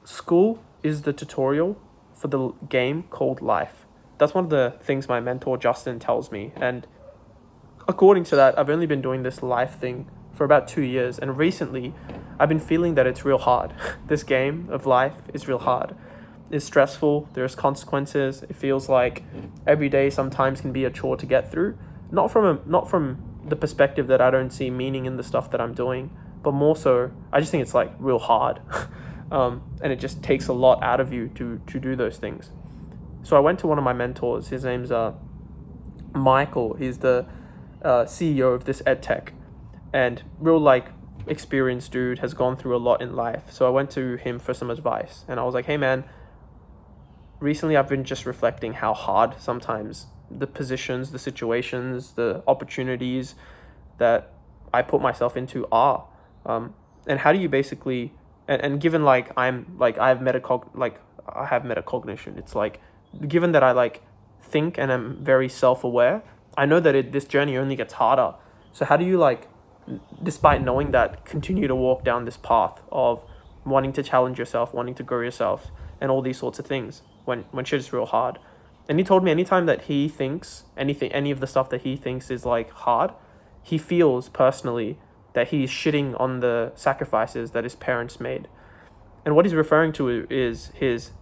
school is the tutorial for the game called life. That's one of the things my mentor Justin tells me. And according to that, I've only been doing this life thing for about 2 years. And recently, I've been feeling that it's real hard. This game of life is real hard. It's stressful. There's consequences. It feels like every day sometimes can be a chore to get through. Not from the perspective that I don't see meaning in the stuff that I'm doing, but more so, I just think it's like real hard. And it just takes a lot out of you to do those things. So I went to one of my mentors. His name's Michael. He's the CEO of this ed tech, and real like experienced dude, has gone through a lot in life. So I went to him for some advice, and I was like, hey man, recently I've been just reflecting how hard sometimes the positions, the situations, the opportunities that I put myself into are. And how do you basically, and given like I have metacognition, it's like, given that I like think and I'm very self-aware, I know that this journey only gets harder. So how do you like, despite knowing that, continue to walk down this path of wanting to challenge yourself, wanting to grow yourself, and all these sorts of things when shit is real hard? And he told me anytime that he thinks any of the stuff that he thinks is like hard, he feels personally that he's shitting on the sacrifices that his parents made. And what he's referring to is his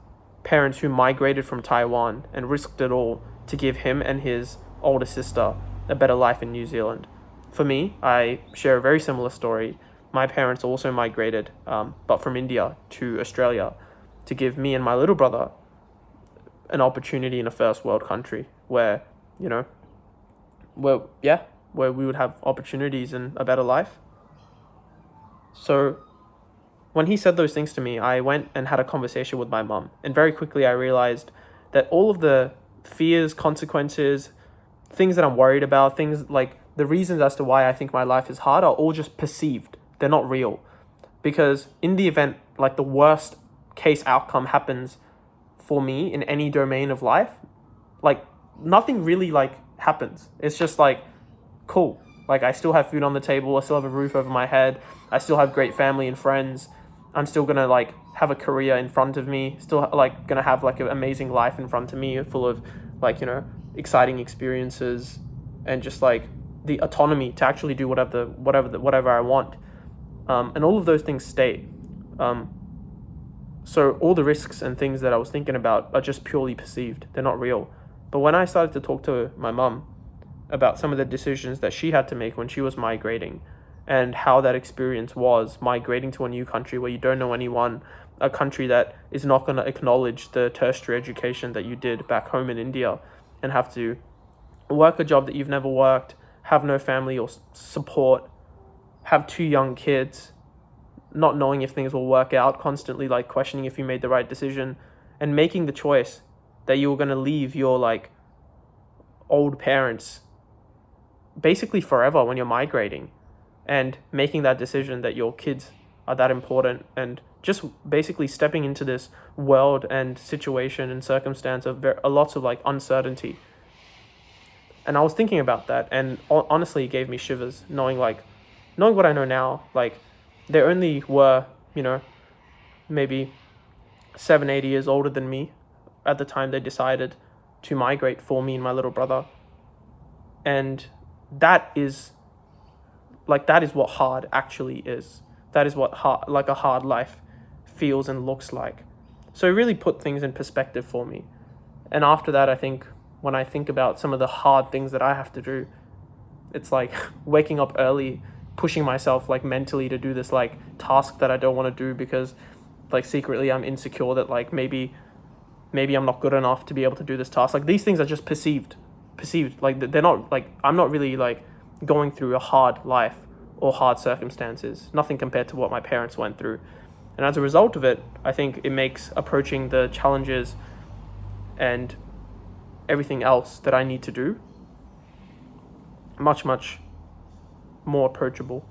parents who migrated from Taiwan and risked it all to give him and his older sister a better life in New Zealand. For me, I share a very similar story. My parents also migrated, but from India to Australia, to give me and my little brother an opportunity in a first world country where, where we would have opportunities and a better life. So when he said those things to me, I went and had a conversation with my mum, and very quickly I realized that all of the fears, consequences, things that I'm worried about, things like the reasons as to why I think my life is hard are all just perceived. They're not real. Because in the event, like the worst case outcome happens for me in any domain of life, like nothing really like happens. It's just like, cool. Like I still have food on the table. I still have a roof over my head. I still have great family and friends. I'm still gonna like have a career in front of me. Still like gonna have like an amazing life in front of me, full of like, exciting experiences, and just like the autonomy to actually do whatever I want. And all of those things stay. So all the risks and things that I was thinking about are just purely perceived. They're not real. But when I started to talk to my mum about some of the decisions that she had to make when she was migrating, and how that experience was migrating to a new country where you don't know anyone, a country that is not going to acknowledge the tertiary education that you did back home in India, and have to work a job that you've never worked, have no family or support, have 2 young kids, not knowing if things will work out, constantly like questioning if you made the right decision, and making the choice that you were going to leave your like old parents basically forever when you're migrating, and making that decision that your kids are that important, and just basically stepping into this world and situation and circumstance of lots of like uncertainty. And I was thinking about that, and honestly, it gave me shivers knowing what I know now. Like they only were, maybe 7-8 years older than me at the time they decided to migrate for me and my little brother. And that is what hard actually is. That is what a hard life feels and looks like. So it really put things in perspective for me. And after that, I think when I think about some of the hard things that I have to do, it's like waking up early, pushing myself like mentally to do this like task that I don't want to do because like secretly I'm insecure that like maybe I'm not good enough to be able to do this task. Like these things are just perceived. Like they're not like, I'm not really like going through a hard life or hard circumstances, nothing compared to what my parents went through. And as a result of it, I think it makes approaching the challenges and everything else that I need to do much, much more approachable.